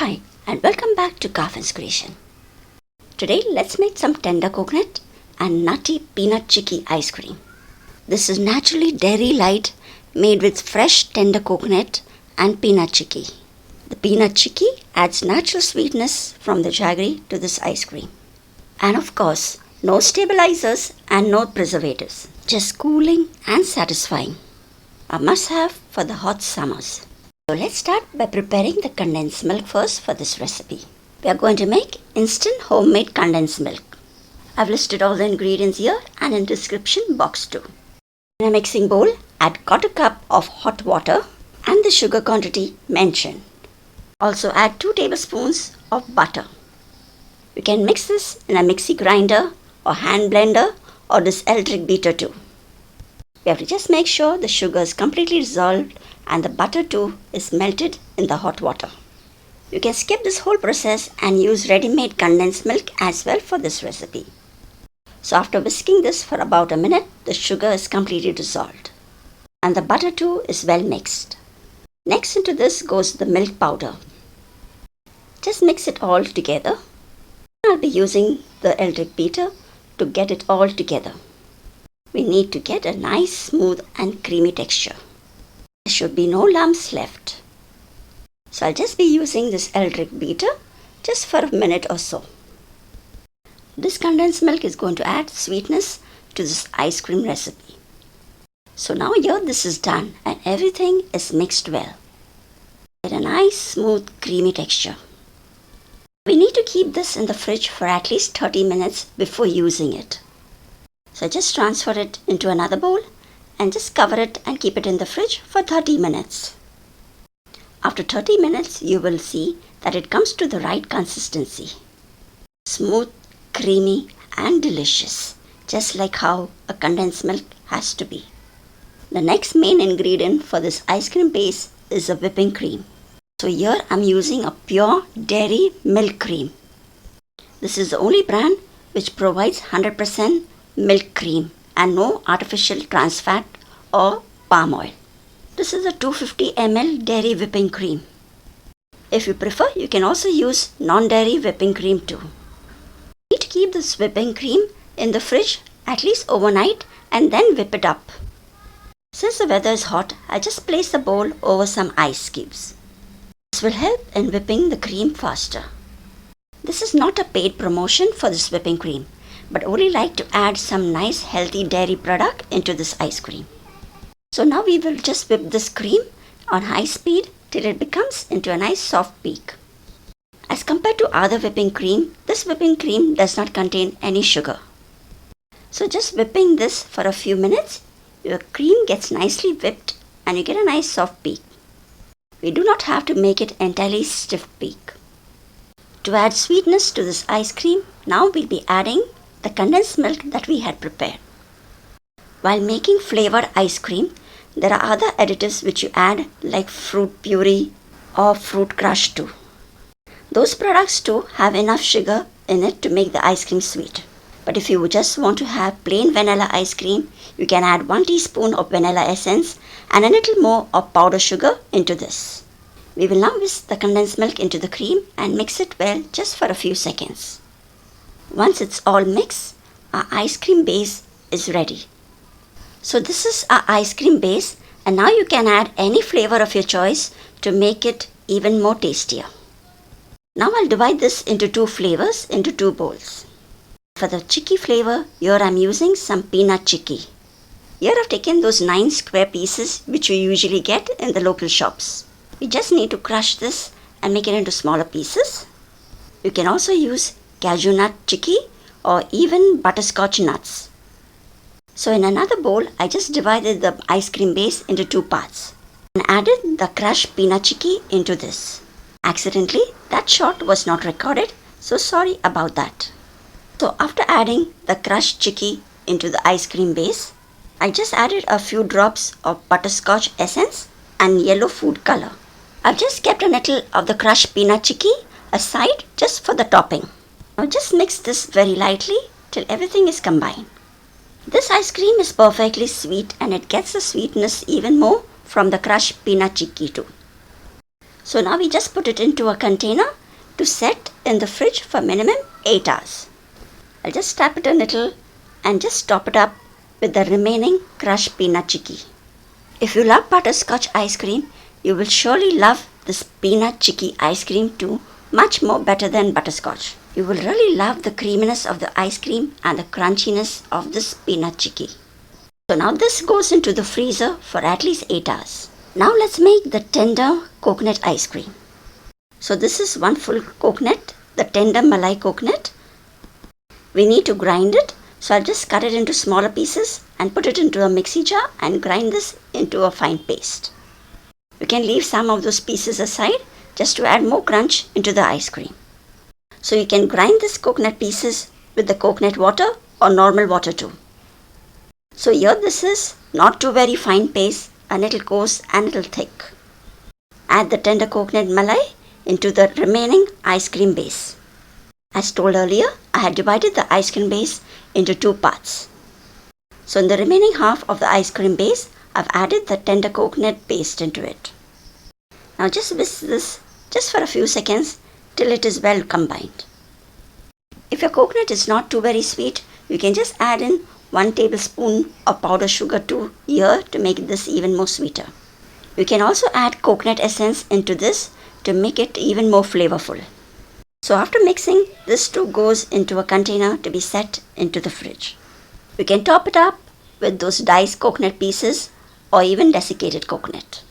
Hi and welcome back to Garfin's creation. Today let's make some tender coconut and nutty peanut chikki ice cream. This is naturally dairy light made with fresh tender coconut and peanut chikki. The peanut chikki adds natural sweetness from the jaggery to this ice cream. And of course, no stabilizers and no preservatives. Just cooling and satisfying. A must-have for the hot summers. So let's start by preparing the condensed milk first for this recipe. We are going to make instant homemade condensed milk. I've listed all the ingredients here and in description box too. In a mixing bowl, add 1/4 cup of hot water and the sugar quantity mentioned. Also add 2 tablespoons of butter. You can mix this in a mixie grinder or hand blender or this electric beater too. We have to just make sure the sugar is completely dissolved and the butter too is melted in the hot water. You can skip this whole process and use ready-made condensed milk as well for this recipe. So after whisking this for about a minute, the sugar is completely dissolved. And the butter too is well mixed. Next into this goes the milk powder. Just mix it all together. I'll be using the electric beater to get it all together. We need to get a nice smooth and creamy texture. There should be no lumps left. So I'll just be using this electric beater just for a minute or so. This condensed milk is going to add sweetness to this ice cream recipe. So now here this is done and everything is mixed well. Get a nice smooth creamy texture. We need to keep this in the fridge for at least 30 minutes before using it. So just transfer it into another bowl and just cover it and keep it in the fridge for 30 minutes. After 30 minutes, you will see that it comes to the right consistency. Smooth, creamy and delicious, just like how a condensed milk has to be. The next main ingredient for this ice cream base is a whipping cream. So here I'm using a pure dairy milk cream. This is the only brand which provides 100% milk cream and no artificial trans fat or palm oil. This is a 250 ml dairy whipping cream. If you prefer, you can also use non-dairy whipping cream too. You need to keep this whipping cream in the fridge at least overnight and then whip it up. Since the weather is hot, I just place the bowl over some ice cubes. This will help in whipping the cream faster. This is not a paid promotion for this whipping cream, but only like to add some nice healthy dairy product into this ice cream. So now we will just whip this cream on high speed till it becomes into a nice soft peak. As compared to other whipping cream, this whipping cream does not contain any sugar. So just whipping this for a few minutes, your cream gets nicely whipped and you get a nice soft peak. We do not have to make it entirely stiff peak. To add sweetness to this ice cream, now we'll be adding the condensed milk that we had prepared. While making flavored ice cream, there are other additives which you add like fruit puree or fruit crush too. Those products too have enough sugar in it to make the ice cream sweet. But if you just want to have plain vanilla ice cream, you can add 1 teaspoon of vanilla essence and a little more of powdered sugar into this. We will now whisk the condensed milk into the cream and mix it well just for a few seconds. Once it's all mixed, our ice cream base is ready. So this is our ice cream base and now you can add any flavor of your choice to make it even more tastier. Now I'll divide this into 2 flavors into 2 bowls. For the chikki flavor, here I'm using some peanut chikki. Here I've taken those 9 square pieces which you usually get in the local shops. We just need to crush this and make it into smaller pieces. You can also use cashew nut chikki or even butterscotch nuts. So in another bowl, I just divided the ice cream base into 2 parts and added the crushed peanut chikki into this. Accidentally, that shot was not recorded, so sorry about that. So after adding the crushed chikki into the ice cream base, I just added a few drops of butterscotch essence and yellow food color. I've just kept a little of the crushed peanut chikki aside just for the topping. Now just mix this very lightly till everything is combined. This ice cream is perfectly sweet and it gets the sweetness even more from the crushed peanut chikki too. So now we just put it into a container to set in the fridge for minimum 8 hours. I'll just tap it a little and just top it up with the remaining crushed peanut chikki. If you love butterscotch ice cream, you will surely love this peanut chikki ice cream too, much more better than butterscotch. You will really love the creaminess of the ice cream and the crunchiness of this peanut chikki. So now this goes into the freezer for at least 8 hours. Now let's make the tender coconut ice cream. So this is one full coconut, the tender Malai coconut. We need to grind it, so I'll just cut it into smaller pieces and put it into a mixie jar and grind this into a fine paste. You can leave some of those pieces aside just to add more crunch into the ice cream. So you can grind this coconut pieces with the coconut water or normal water too. So here this is not too very fine paste, a little coarse and a little thick. Add the tender coconut Malai into the remaining ice cream base. As told earlier, I had divided the ice cream base into 2 parts. So in the remaining half of the ice cream base, I've added the tender coconut paste into it. Now just whisk this just for a few seconds till it is well combined. If your coconut is not too very sweet, you can just add in 1 tablespoon of powdered sugar too here to make this even more sweeter. You can also add coconut essence into this to make it even more flavorful. So after mixing, this too goes into a container to be set into the fridge. You can top it up with those diced coconut pieces or even desiccated coconut.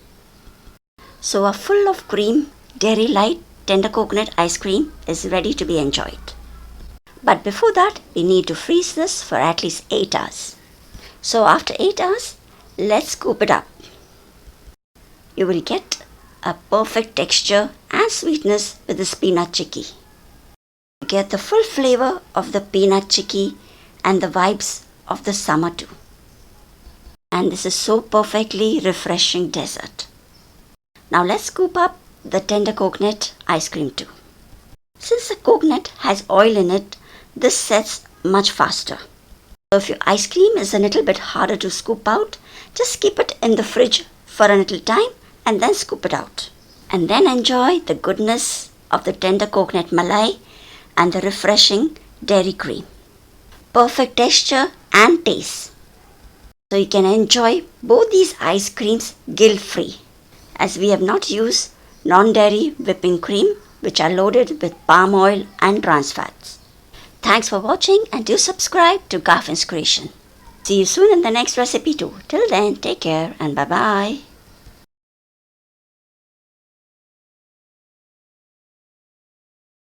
So a full of cream, dairy light, tender coconut ice cream is ready to be enjoyed. But before that, we need to freeze this for at least 8 hours. So after 8 hours, let's scoop it up. You will get a perfect texture and sweetness with this peanut chikki. You get the full flavor of the peanut chikki and the vibes of the summer too. And this is so perfectly refreshing dessert. Now let's scoop up the tender coconut ice cream too. Since the coconut has oil in it, this sets much faster. So if your ice cream is a little bit harder to scoop out, just keep it in the fridge for a little time and then scoop it out. And then enjoy the goodness of the tender coconut Malai and the refreshing dairy cream. Perfect texture and taste. So you can enjoy both these ice creams guilt-free, as we have not used non-dairy whipping cream which are loaded with palm oil and trans fats. Thanks for watching and do subscribe to Garfin's Creation. See you soon in the next recipe too. Till then, take care and bye-bye.